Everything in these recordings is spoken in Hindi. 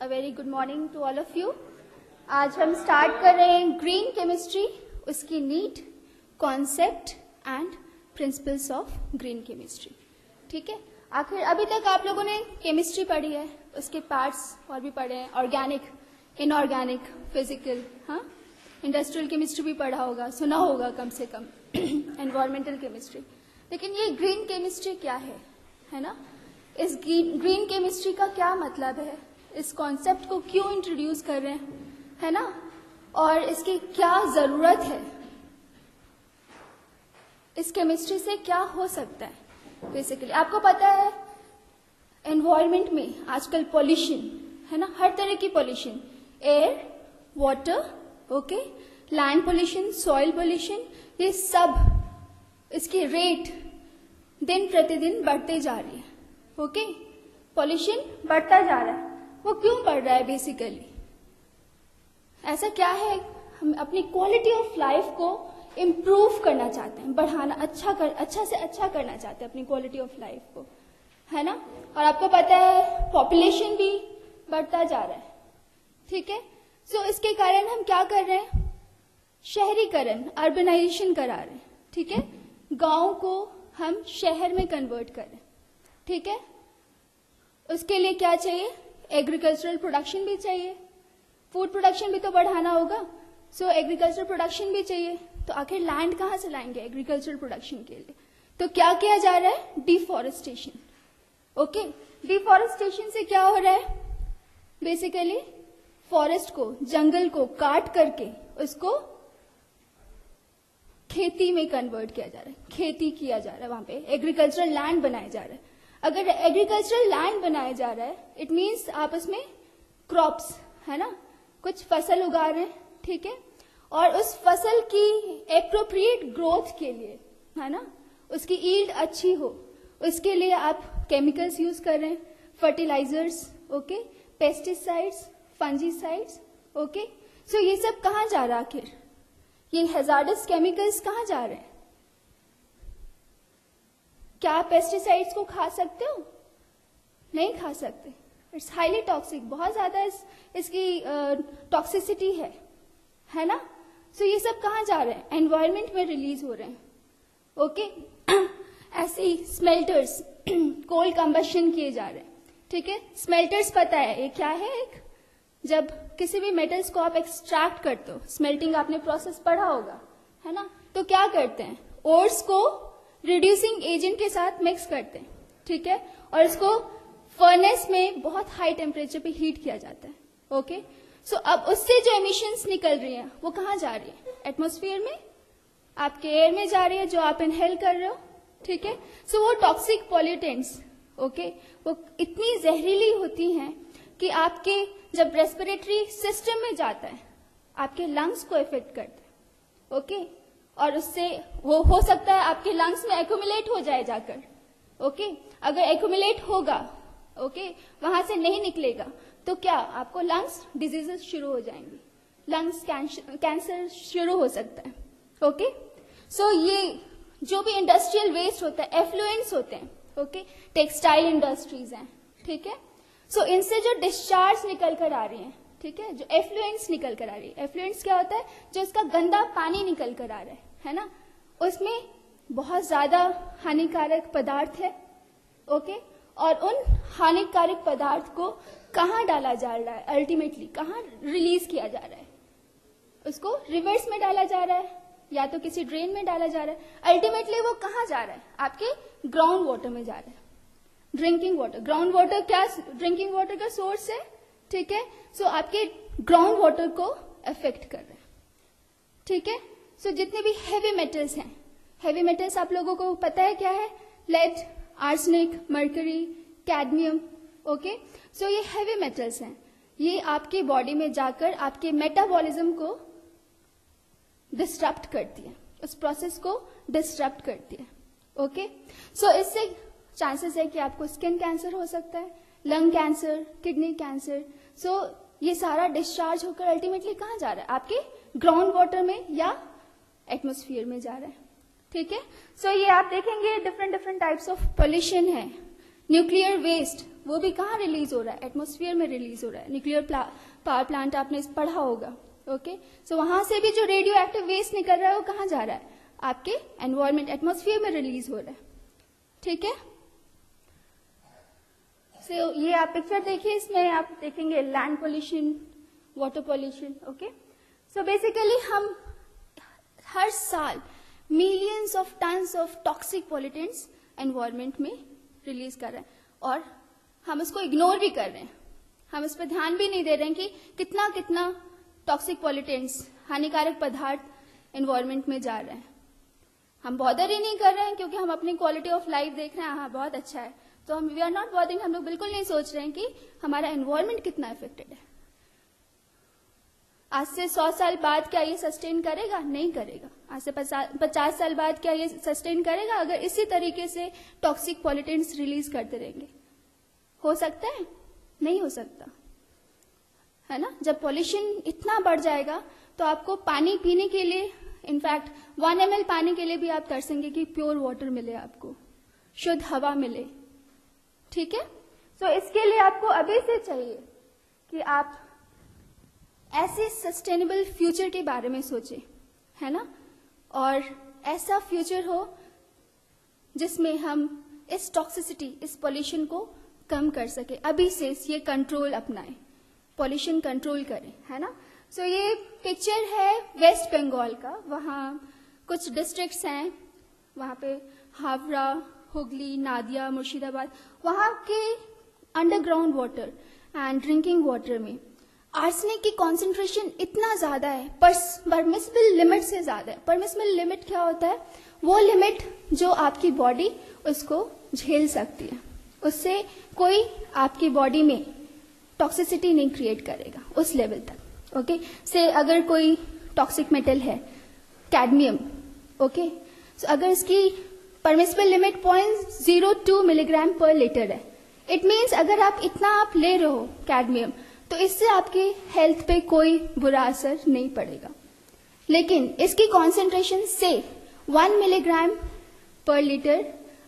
A very good morning to all of you. आज हम स्टार्ट कर रहे हैं ग्रीन केमिस्ट्री, उसकी need, concept and principles of green chemistry. ठीक है, आखिर अभी तक आप लोगों ने केमिस्ट्री पढ़ी है, उसके पार्ट्स और भी पढ़े हैं, ऑर्गेनिक, इनऑर्गेनिक, फिजिकल, हाँ, इंडस्ट्रियल केमिस्ट्री भी पढ़ा होगा, सुना होगा कम से कम, एनवायरमेंटल केमिस्ट्री. लेकिन ये ग्रीन केमिस्ट्री क्या है ना? इस ग्रीन केमिस्ट्री का क्या मतलब है, इस कॉन्सेप्ट को क्यों इंट्रोड्यूस कर रहे हैं, है ना, और इसकी क्या जरूरत है, इस केमिस्ट्री से क्या हो सकता है. बेसिकली आपको पता है एनवायरमेंट में आजकल पॉल्यूशन है ना, हर तरह की pollution, air, water, okay, land pollution, soil pollution, ये सब इसकी रेट दिन प्रतिदिन बढ़ते जा रही है. ओके, पॉल्यूशन बढ़ता जा रहा है. वो क्यों बढ़ रहा है? बेसिकली ऐसा क्या है, हम अपनी क्वालिटी ऑफ लाइफ को इम्प्रूव करना चाहते हैं, बढ़ाना, अच्छा से अच्छा करना चाहते हैं अपनी क्वालिटी ऑफ लाइफ को, है ना. और आपको पता है पॉपुलेशन भी बढ़ता जा रहा है. ठीक है, सो इसके कारण हम क्या कर रहे हैं, शहरीकरण, अर्बनाइजेशन करा रहे हैं. ठीक है, गांव को हम शहर में कन्वर्ट कर रहे हैं. ठीक है, उसके लिए क्या चाहिए, एग्रीकल्चरल प्रोडक्शन भी चाहिए, फूड प्रोडक्शन भी तो बढ़ाना होगा, सो एग्रीकल्चरल प्रोडक्शन भी चाहिए. तो आखिर लैंड कहाँ से लाएंगे एग्रीकल्चरल प्रोडक्शन के लिए? तो क्या किया जा रहा है, डिफॉरेस्टेशन. ओके, डिफॉरेस्टेशन से क्या हो रहा है, बेसिकली फॉरेस्ट को, जंगल को काट करके उसको खेती में कन्वर्ट किया जा रहा है, खेती किया जा रहा है, वहां पे एग्रीकल्चरल लैंड बनाया जा रहा है. अगर एग्रीकल्चरल लैंड बनाया जा रहा है, इट मीन्स आप उसमें क्रॉप्स, है ना, कुछ फसल उगा रहे हैं. ठीक है, और उस फसल की एप्रोप्रिएट ग्रोथ के लिए, है ना, उसकी ईल्ड अच्छी हो, उसके लिए आप केमिकल्स यूज कर रहे हैं, fertilisers, okay, pesticides, fungicides. Okay, so ये सब कहाँ जा रहा है आखिर, ये हैजार्डस केमिकल्स कहाँ जा रहे हैं? क्या आप पेस्टिसाइड्स को खा सकते हो? नहीं खा सकते. इट्स हाईली टॉक्सिक, बहुत ज्यादा इसकी टॉक्सिसिटी है ना. सो ये सब कहाँ जा रहे हैं, एनवायरमेंट में रिलीज हो रहे हैं. ओके, ऐसे ही स्मेल्टर्स, कोल कंबशन किए जा रहे हैं. ठीक है, स्मेल्टर्स पता है ये क्या है, एक जब किसी भी मेटल्स को आप एक्सट्रैक्ट करते हो, स्मेल्टिंग आपने प्रोसेस पढ़ा होगा, है ना, तो क्या करते हैं, ओर्स को रिड्यूसिंग एजेंट के साथ मिक्स करते हैं. ठीक है, और इसको फर्नेस में बहुत हाई टेम्परेचर पे हीट किया जाता है. ओके, सो अब उससे जो एमिशंस निकल रही हैं वो कहाँ जा रही है, एटमॉस्फेयर में, आपके एयर में जा रही है, जो आप इनहेल कर रहे हो. ठीक है, सो वो टॉक्सिक पॉल्यूटेंट्स, ओके, वो इतनी जहरीली होती हैं कि आपके जब रेस्पिरेटरी सिस्टम में जाता है, आपके लंग्स को इफेक्ट करता है. ओके, और उससे वो हो सकता है आपके लंग्स में एक्यूमुलेट हो जाए जाकर. ओके, अगर एक्यूमुलेट होगा, ओके, वहां से नहीं निकलेगा, तो क्या आपको लंग्स डिजीजेस शुरू हो जाएंगी, लंग्स कैंसर शुरू हो सकता है. ओके, सो ये जो भी इंडस्ट्रियल वेस्ट होता है, एफ्लुएंट्स होते हैं, ओके, टेक्सटाइल इंडस्ट्रीज हैं. ठीक है, सो इनसे जो डिस्चार्ज निकल कर आ रही है, ठीक है, जो एफ्लुएंट्स निकल कर आ रही है, एफ्लुएंट्स क्या होता है, जो इसका गंदा पानी निकल कर आ रहा है ना, उसमें बहुत ज्यादा हानिकारक पदार्थ है. ओके, और उन हानिकारक पदार्थ को कहाँ डाला जा रहा है, अल्टीमेटली कहाँ रिलीज किया जा रहा है, उसको रिवर्स में डाला जा रहा है, या तो किसी ड्रेन में डाला जा रहा है. अल्टीमेटली वो कहाँ जा रहा है, आपके ग्राउंड वाटर में जा रहा है. ड्रिंकिंग वाटर, ग्राउंड वाटर क्या ड्रिंकिंग वाटर का सोर्स है. ठीक है, सो आपके ग्राउंड वाटर को अफेक्ट कर रहे हैं. ठीक है, सो जितने भी हैवी मेटल्स हैं, हैवी मेटल्स आप लोगों को पता है क्या है, lead, arsenic, mercury, cadmium. Okay, so ये हैवी मेटल्स हैं, ये आपके बॉडी में जाकर आपके मेटाबॉलिज्म को डिस्टर्ब करती है, उस प्रोसेस को डिस्टर्ब करती है. ओके, सो इससे चांसेस है कि आपको स्किन कैंसर हो सकता है, लंग कैंसर, किडनी कैंसर. सो ये सारा डिस्चार्ज होकर अल्टीमेटली कहाँ जा रहा है, आपके ग्राउंड वाटर में या एटमॉस्फेयर में जा रहा है. So ये आप देखेंगे डिफरेंट टाइप्स ऑफ पोल्यूशन है. न्यूक्लियर वेस्ट वो भी कहाँ रिलीज हो रहा है? एटमॉस्फेयर में रिलीज हो रहा है। न्यूक्लियर पावर प्लांट आपने पढ़ा होगा, ओके। सो वहां से भी जो रेडियो एक्टिव वेस्ट निकल रहा है वो कहाँ जा रहा है? आपके एनवायरमेंट, एटमॉस्फेयर में रिलीज हो रहा है, ठीक है। सो ये आप पिक्चर देखिए, इसमें आप देखेंगे land pollution, water pollution, okay. So basically हम हर साल millions of tons of toxic pollutants environment में रिलीज कर रहे हैं और हम उसको इग्नोर भी कर रहे हैं। हम इस पर ध्यान भी नहीं दे रहे हैं कि कितना कितना टॉक्सिक पॉल्यूटेंट्स, हानिकारक पदार्थ एनवायरमेंट में जा रहे हैं। हम बॉदर ही नहीं कर रहे हैं क्योंकि हम अपनी क्वालिटी ऑफ लाइफ देख रहे हैं, हाँ बहुत अच्छा है, तो हम वी आर नॉट बॉदरिंग। हम लोग बिल्कुल नहीं सोच रहे हैं कि हमारा एनवायरमेंट कितना इफेक्टेड है। आज से 100 साल बाद क्या ये सस्टेन करेगा? नहीं करेगा। आज से 50 साल बाद क्या ये सस्टेन करेगा अगर इसी तरीके से टॉक्सिक पॉल्यूटेंट्स रिलीज करते रहेंगे? हो सकता है? नहीं हो सकता, है ना। जब पॉल्यूशन इतना बढ़ जाएगा तो आपको पानी पीने के लिए, इनफैक्ट 1 ml पानी के लिए भी आप तरसेंगे कि प्योर वाटर मिले, आपको शुद्ध हवा मिले, ठीक है। तो इसके लिए आपको अभी से चाहिए कि आप ऐसे सस्टेनेबल फ्यूचर के बारे में सोचें, है ना, और ऐसा फ्यूचर हो जिसमें हम इस टॉक्सिसिटी, इस पॉल्यूशन को कम कर सके। अभी से ये कंट्रोल अपनाएं, पॉल्यूशन कंट्रोल करें, है ना। सो ये पिक्चर है वेस्ट बंगाल का। वहाँ कुछ डिस्ट्रिक्ट्स हैं, वहाँ पे हावड़ा, हुगली, नादिया, मुर्शिदाबाद, वहाँ के underground water and drinking water में आर्सेनिक की कॉन्सेंट्रेशन इतना ज्यादा है, परमिसिबल लिमिट से ज्यादा है। परमिसिबल लिमिट क्या होता है? वो लिमिट जो आपकी बॉडी उसको झेल सकती है, उससे कोई आपकी बॉडी में टॉक्सिसिटी नहीं क्रिएट करेगा उस लेवल तक, ओके। से अगर कोई टॉक्सिक मेटल है कैडमियम, ओके, सो अगर इसकी परमिसिबल लिमिट 0.02 मिलीग्राम पर लीटर है, इट मीन्स अगर आप इतना आप ले रहे हो कैडमियम, तो इससे आपके हेल्थ पे कोई बुरा असर नहीं पड़ेगा। लेकिन इसकी कॉन्सेंट्रेशन से 1 मिलीग्राम पर लीटर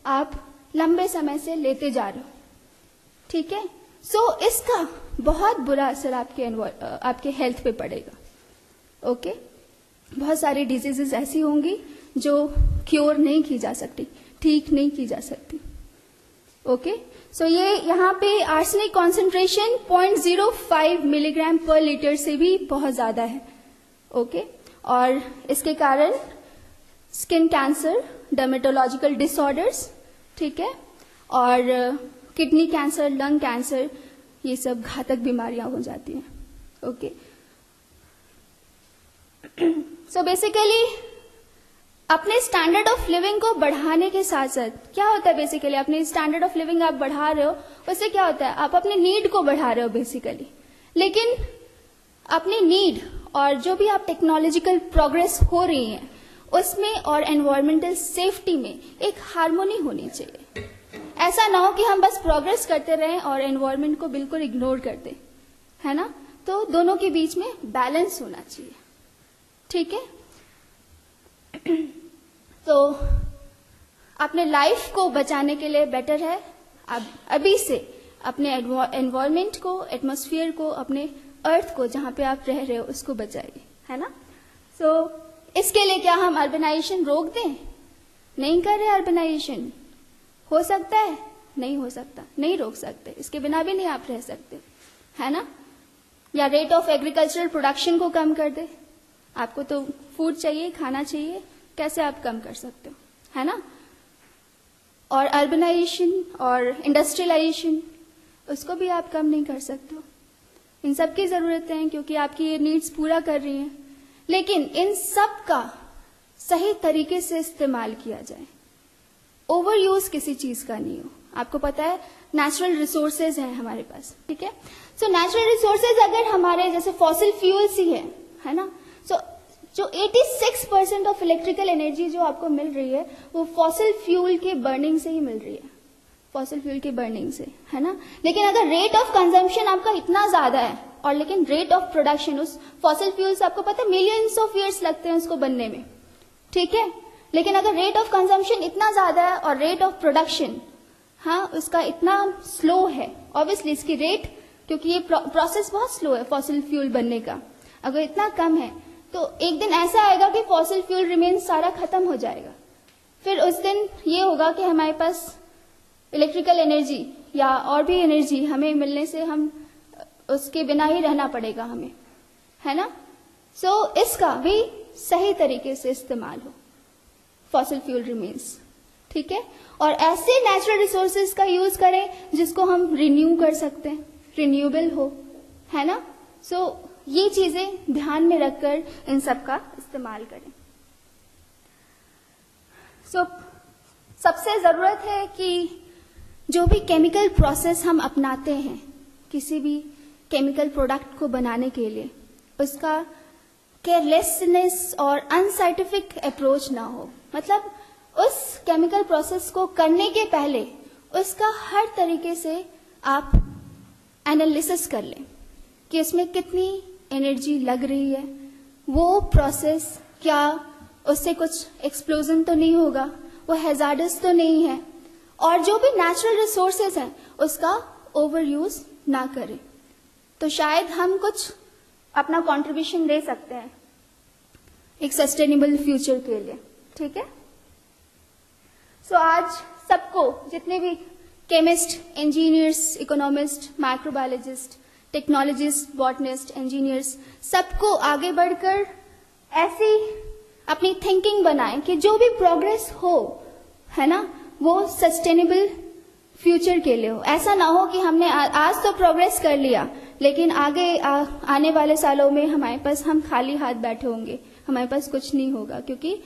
आप लंबे समय से लेते जा रहे हो, ठीक है। सो इसका बहुत बुरा असर आपके हेल्थ पे पड़ेगा, ओके। बहुत सारी डिजीजेस ऐसी होंगी जो क्योर नहीं की जा सकती, ठीक नहीं की जा सकती, ओके। सो ये यहाँ पे आर्सेनिक कॉन्सेंट्रेशन 0.05 मिलीग्राम पर लीटर से भी बहुत ज्यादा है, ओके। और इसके कारण स्किन कैंसर, डर्मेटोलॉजिकल डिसऑर्डर्स, ठीक है, और किडनी कैंसर, लंग कैंसर, ये सब घातक बीमारियां हो जाती हैं, ओके। सो बेसिकली अपने स्टैंडर्ड ऑफ लिविंग को बढ़ाने के साथ साथ क्या होता है, बेसिकली अपने स्टैंडर्ड ऑफ लिविंग आप बढ़ा रहे हो, उससे क्या होता है? आप अपने नीड को बढ़ा रहे हो बेसिकली। लेकिन अपनी नीड और जो भी आप टेक्नोलॉजिकल प्रोग्रेस हो रही है उसमें और एनवायरमेंटल सेफ्टी में एक हार्मोनी होनी चाहिए। ऐसा ना हो कि हम बस प्रोग्रेस करते रहें और एनवायरमेंट को बिल्कुल इग्नोर करते, है ना। तो दोनों के बीच में बैलेंस होना चाहिए, ठीक है। तो अपने लाइफ को बचाने के लिए बेटर है आप अभी से अपने एनवायरमेंट को, एटमॉस्फेयर को, अपने अर्थ को, जहां पे आप रह रहे हो उसको बचाइए, है ना। सो इसके लिए क्या हम अर्बनाइजेशन रोक दें? नहीं कर रहे अर्बनाइजेशन, हो सकता है? नहीं हो सकता, नहीं रोक सकते, इसके बिना भी नहीं आप रह सकते, है ना। या रेट ऑफ एग्रीकल्चरल प्रोडक्शन को कम कर दे। आपको तो फूड चाहिए, खाना चाहिए, कैसे आप कम कर सकते हो, है ना। और अर्बनाइजेशन और इंडस्ट्रियलाइजेशन, उसको भी आप कम नहीं कर सकते हो। इन सब की जरूरतें हैं क्योंकि आपकी ये नीड्स पूरा कर रही हैं, लेकिन इन सब का सही तरीके से इस्तेमाल किया जाए। ओवर यूज किसी चीज का नहीं हो। आपको पता है नेचुरल रिसोर्सेज हैं हमारे पास, ठीक है। सो नेचुरल रिसोर्सेज अगर हमारे जैसे फॉसिल फ्यूल्स ही है ना। सो जो 86% ऑफ इलेक्ट्रिकल एनर्जी जो आपको मिल रही है वो फॉसिल फ्यूल के बर्निंग से ही मिल रही है, फॉसिल फ्यूल के बर्निंग से, है ना। लेकिन अगर रेट ऑफ कंजम्पशन आपका इतना ज्यादा है और लेकिन रेट ऑफ प्रोडक्शन, उस फॉसिल फ्यूल से आपको पता है मिलियंस ऑफ ईयर्स लगते हैं उसको बनने में, ठीक है। लेकिन अगर रेट ऑफ कंजम्पशन इतना ज्यादा है और रेट ऑफ प्रोडक्शन, हाँ, उसका इतना स्लो है, ऑब्वियसली इसकी रेट, क्योंकि ये प्रोसेस बहुत स्लो है फॉसिल फ्यूल बनने का, अगर इतना कम है तो एक दिन ऐसा आएगा कि फॉसिल फ्यूल रिमेन सारा खत्म हो जाएगा। फिर उस दिन ये होगा कि हमारे पास इलेक्ट्रिकल एनर्जी या और भी एनर्जी हमें मिलने से हम उसके बिना ही रहना पड़ेगा हमें, है ना। सो इसका भी सही तरीके से इस्तेमाल हो, फॉसिल फ्यूल रिमेन्स, ठीक है। और ऐसे नेचुरल रिसोर्सेज का यूज करें जिसको हम रिन्यू कर सकते हैं, रिन्यूएबल हो, है ना। सो ये चीजें ध्यान में रखकर इन सब का इस्तेमाल करें। सो सबसे जरूरत है कि जो भी केमिकल प्रोसेस हम अपनाते हैं किसी भी केमिकल प्रोडक्ट को बनाने के लिए, उसका केयरलेसनेस और अनसाइंटिफिक अप्रोच ना हो। मतलब उस केमिकल प्रोसेस को करने के पहले उसका हर तरीके से आप एनालिसिस कर लें कि उसमें कितनी एनर्जी लग रही है, वो प्रोसेस क्या उससे कुछ एक्सप्लोजन तो नहीं होगा, वो हैजार्डस तो नहीं है, और जो भी नेचुरल रिसोर्सेज हैं उसका ओवर यूज ना करें, तो शायद हम कुछ अपना कंट्रीब्यूशन दे सकते हैं एक सस्टेनेबल फ्यूचर के लिए, ठीक है। सो आज सबको, जितने भी chemist, engineers, economist, microbiologist, technologist, botanist, engineers, सबको आगे बढ़कर ऐसी अपनी थिंकिंग बनाएं कि जो भी प्रोग्रेस हो, है ना, वो सस्टेनेबल फ्यूचर के लिए हो। ऐसा ना हो कि हमने आज तो प्रोग्रेस कर लिया लेकिन आगे आने वाले सालों में हमारे पास हम खाली हाथ बैठे होंगे, हमारे पास कुछ नहीं होगा, क्योंकि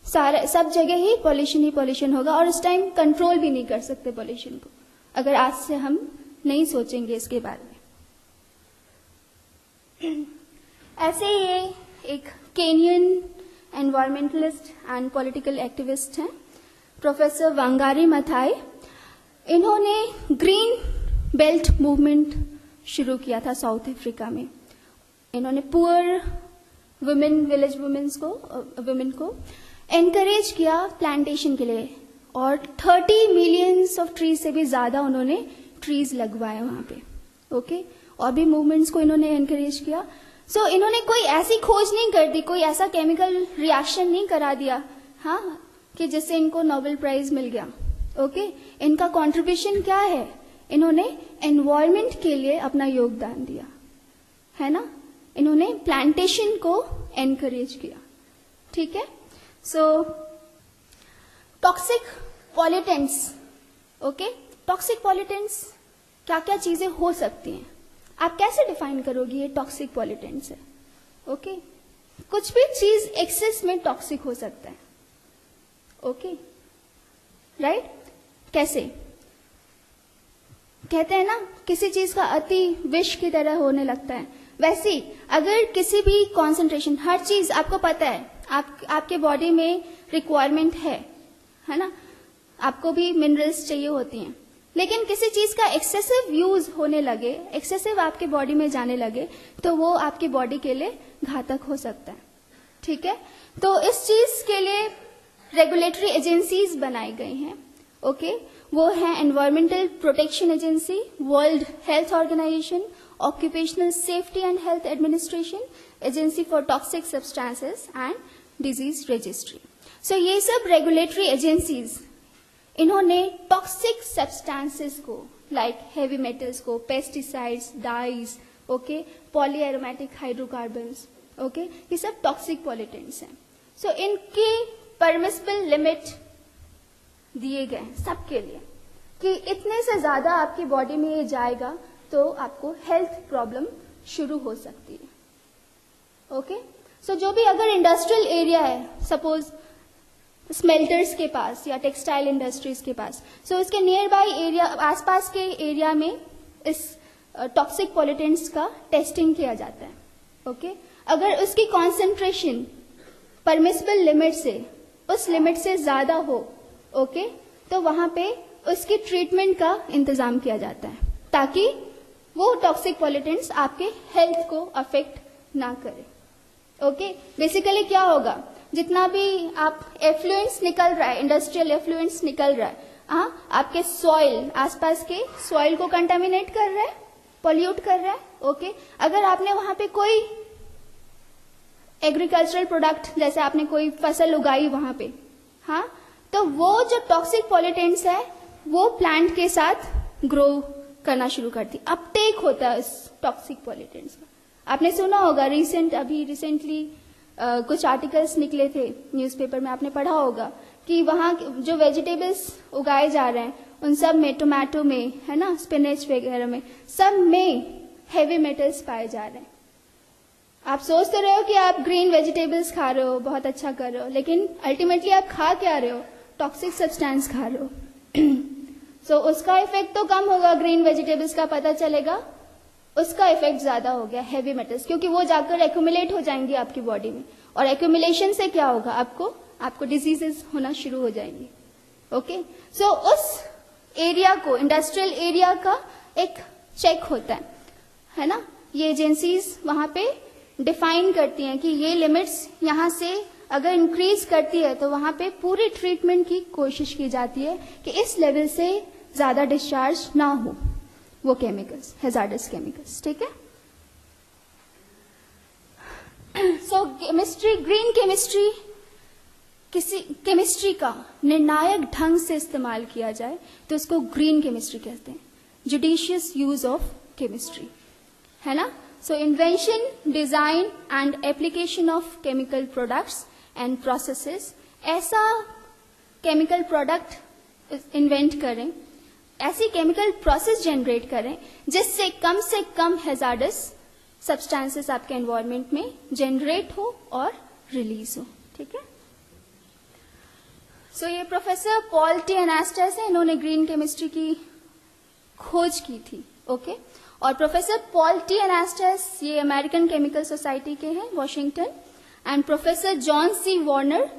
सब जगह ही पॉल्यूशन होगा और उस टाइम कंट्रोल भी नहीं कर सकते पॉल्यूशन को, अगर आज से हम नहीं सोचेंगे इसके बारे में। ऐसे ही एक Kenyon environmentalist and political activist हैं प्रोफेसर वांगारी माथाई। इन्होंने ग्रीन बेल्ट मूवमेंट शुरू किया था साउथ अफ्रीका में। इन्होंने पुअर वुमेन, विलेज वुमेन को एनकरेज किया प्लांटेशन के लिए, और 30 मिलियंस ऑफ ट्रीज से भी ज्यादा उन्होंने ट्रीज लगवाए वहां पे, ओके। और भी मूवमेंट्स को इन्होंने एनकरेज किया। सो इन्होंने कोई ऐसी खोज नहीं कर दी, कोई ऐसा केमिकल रिएक्शन नहीं करा दिया, हाँ, कि जिससे इनको नोबेल प्राइज मिल गया, ओके। इनका कंट्रीब्यूशन क्या है, इन्होंने एनवायरमेंट के लिए अपना योगदान दिया, है ना। इन्होंने प्लांटेशन को एनकरेज किया, ठीक है। So toxic pollutants, okay, toxic pollutants क्या क्या चीजें हो सकती हैं, आप कैसे डिफाइन करोगे ये टॉक्सिक पॉल्यूटेंट्स है, ओके। कुछ भी चीज एक्सेस में टॉक्सिक हो सकता है, ओके, राइट। कैसे कहते हैं ना, किसी चीज का अति विष की तरह होने लगता है, वैसे अगर किसी भी कॉन्सेंट्रेशन, हर चीज आपको पता है, आपके बॉडी में रिक्वायरमेंट है ना, आपको भी मिनरल्स चाहिए होती हैं, लेकिन किसी चीज का एक्सेसिव यूज होने लगे, एक्सेसिव आपके बॉडी में जाने लगे, तो वो आपकी बॉडी के लिए घातक हो सकता है, ठीक है। तो इस चीज के लिए रेगुलेटरी एजेंसीज बनाई गई हैं, ओके। वो है environmental protection agency, world health organisation, occupational safety and health administration, agency for toxic substances and disease registry. So ये सब रेगुलेटरी एजेंसीज, इन्होंने टॉक्सिक सब्सटेंसेस को, लाइक हेवी मेटल्स को, pesticides, dyes, okay, polyaromatic hydrocarbons, okay, ये सब टॉक्सिक पॉल्यूटेंट्स हैं। सो इनके परमिसिबल लिमिट दिए गए सबके लिए कि इतने से ज्यादा आपकी बॉडी में ये जाएगा तो आपको हेल्थ प्रॉब्लम शुरू हो सकती है, ओके। सो जो भी अगर इंडस्ट्रियल एरिया है, सपोज स्मेल्टर्स के पास या टेक्सटाइल इंडस्ट्रीज के पास, सो इसके नियर बाई एरिया, आसपास के एरिया में इस टॉक्सिक पॉल्यूटेंट्स का टेस्टिंग किया जाता है, ओके। अगर उसकी कॉन्सेंट्रेशन परमिसिबल लिमिट से, उस लिमिट से ज्यादा हो, ओके, तो वहां पे उसकी ट्रीटमेंट का इंतजाम किया जाता है ताकि वो टॉक्सिक पॉल्यूटेंट्स आपके हेल्थ को अफेक्ट ना करे, ओके। बेसिकली क्या होगा, जितना भी आप एफ्लुएंस निकल रहा है, इंडस्ट्रियल एफ्लुएंस निकल रहा है आपके सॉइल, आसपास के सॉइल को कंटामिनेट कर रहा है, पॉल्यूट कर रहा है। ओके, अगर आपने वहां पे कोई एग्रीकल्चरल प्रोडक्ट, जैसे आपने कोई फसल उगाई वहां पे, हाँ, तो वो जो टॉक्सिक पॉल्यूटेंट्स है वो प्लांट के साथ ग्रो करना शुरू करती, अपटेक होता है उस टॉक्सिक पॉल्यूटेंट्स का। आपने सुना होगा अभी रिसेंटली कुछ आर्टिकल्स निकले थे न्यूज़पेपर में, आपने पढ़ा होगा कि वहाँ जो वेजिटेबल्स उगाए जा रहे हैं उन सब में, टोमेटो में, है ना, स्पिनच वगैरह में, सब में हेवी मेटल्स पाए जा रहे हैं। आप सोच तो रहे हो कि आप ग्रीन वेजिटेबल्स खा रहे हो, बहुत अच्छा कर रहे हो, लेकिन अल्टीमेटली आप खा क्या रहे हो? टॉक्सिक सब्सटेंस खा रहे हो। सो उसका इफेक्ट तो कम होगा, ग्रीन वेजिटेबल्स का पता चलेगा, उसका इफेक्ट ज्यादा हो गया हेवी मेटल्स, क्योंकि वो जाकर एक्यूमुलेट हो जाएंगी आपकी बॉडी में, और एक्यूमुलेशन से क्या होगा? आपको डिजीजेस होना शुरू हो जाएंगी। ओके, सो उस एरिया को, इंडस्ट्रियल एरिया का एक चेक होता है ना, ये एजेंसीज वहां पे डिफाइन करती हैं कि ये लिमिट्स यहाँ से अगर इंक्रीज करती है तो वहां पे पूरी ट्रीटमेंट की कोशिश की जाती है कि इस लेवल से ज्यादा डिस्चार्ज ना हो वो केमिकल्स, हैजार्डस केमिकल्स। ठीक है, सो केमिस्ट्री, ग्रीन केमिस्ट्री किसी केमिस्ट्री का निर्णायक ढंग से इस्तेमाल किया जाए तो उसको ग्रीन केमिस्ट्री कहते हैं, जुडिशियस यूज ऑफ केमिस्ट्री, है ना। So invention, design and application of chemical products and processes, ऐसा केमिकल प्रोडक्ट इन्वेंट करें, ऐसी केमिकल प्रोसेस जनरेट करें जिससे से कम हैजार्डस सब्सटेंसेस आपके एनवायरनमेंट में जनरेट हो और रिलीज हो। ठीक है, सो ये प्रोफेसर पॉल टी एनास्टस है, इन्होंने ग्रीन केमिस्ट्री की खोज की थी। ओके, और प्रोफेसर पॉल टी एनास्टस ये अमेरिकन केमिकल सोसाइटी के हैं, Washington, and professor John C Warner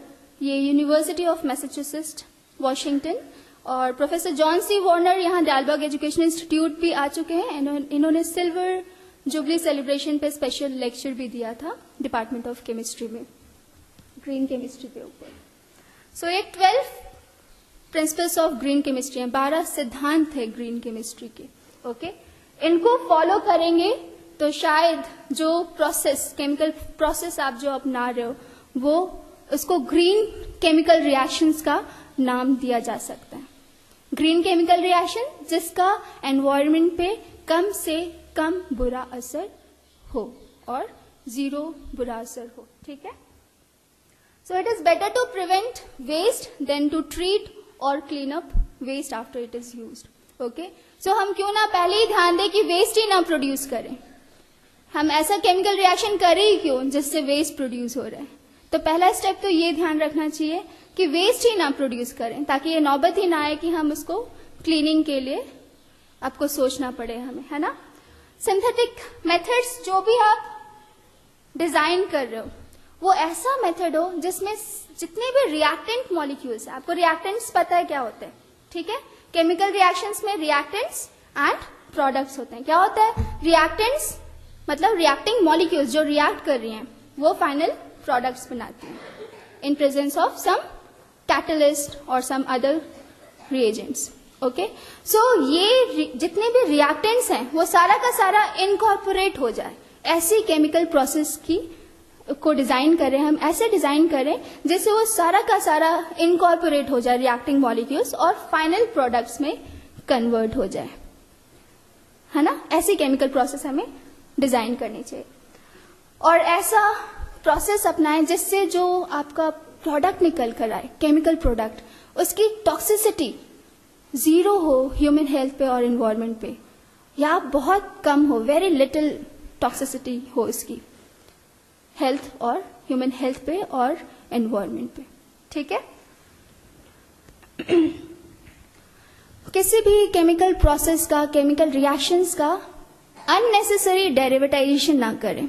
ये यूनिवर्सिटी ऑफ मैसेच्यूसेट्स, वॉशिंगटन, और प्रोफेसर जॉन सी वार्नर यहाँ डालबर्ग एजुकेशन इंस्टीट्यूट भी आ चुके हैं। इन्होंने सिल्वर जुबली सेलिब्रेशन पे स्पेशल लेक्चर भी दिया था डिपार्टमेंट ऑफ केमिस्ट्री में, ग्रीन केमिस्ट्री के ऊपर। सो ये 12 प्रिंसिपल्स ऑफ ग्रीन केमिस्ट्री हैं, 12 सिद्धांत है ग्रीन केमिस्ट्री के। ओके, इनको फॉलो करेंगे तो शायद जो प्रोसेस, केमिकल प्रोसेस आप जो अपना रहे हो वो, उसको ग्रीन केमिकल रिएक्शंस का नाम दिया जा सकता है। ग्रीन केमिकल रिएक्शन जिसका एनवायरनमेंट पे कम से कम बुरा असर हो और जीरो बुरा असर हो। ठीक है, so it is better to prevent waste than to treat और clean up waste after it is used. Okay, so हम क्यों ना पहले ही ध्यान दें कि वेस्ट ही ना प्रोड्यूस करें, हम ऐसा केमिकल रिएक्शन करें ही क्यों जिससे वेस्ट प्रोड्यूस हो रहा है। तो पहला स्टेप तो ये ध्यान रखना चाहिए कि वेस्ट ही ना प्रोड्यूस करें, ताकि ये नौबत ही ना आए कि हम उसको क्लीनिंग के लिए आपको सोचना पड़े हमें, है ना। सिंथेटिक मेथड्स जो भी आप डिजाइन कर रहे हो वो ऐसा मेथड हो जिसमें जितने भी रिएक्टेंट मॉलिक्यूल्स है, आपको रिएक्टेंट्स पता है क्या होते हैं, ठीक है। केमिकल रिएक्शंस में रिएक्टेंट्स एंड प्रोडक्ट्स होते हैं। क्या होता है रिएक्टेंट्स? मतलब रिएक्टिंग मॉलिक्यूल्स जो रिएक्ट कर रही हैं वो फाइनल प्रोडक्ट्स बनाती हैं in presence of some catalyst और some other reagents. Okay, so ये जितने भी रिएक्टेंट्स हैं वो सारा का सारा इनकॉर्पोरेट हो जाए, ऐसी केमिकल प्रोसेस की को डिजाइन करें हम, ऐसे डिजाइन करें जिससे वो सारा का सारा इनकॉर्पोरेट हो जाए रिएक्टिंग मॉलिक्यूल्स और फाइनल प्रोडक्ट्स में कन्वर्ट हो जाए, है ना। ऐसी केमिकल प्रोसेस हमें डिजाइन करनी चाहिए और ऐसा प्रोसेस अपनाएं जिससे जो आपका प्रोडक्ट निकल कर आए, केमिकल प्रोडक्ट, उसकी टॉक्सिसिटी जीरो हो ह्यूमन हेल्थ पे और एनवायरनमेंट पे, या बहुत कम हो, वेरी लिटिल टॉक्सिसिटी हो इसकी हेल्थ और ह्यूमन हेल्थ पे और एनवायरनमेंट पे। ठीक है, किसी भी केमिकल प्रोसेस का, केमिकल रिएक्शंस का अननेसेसरी डेरिवेटाइजेशन ना करें।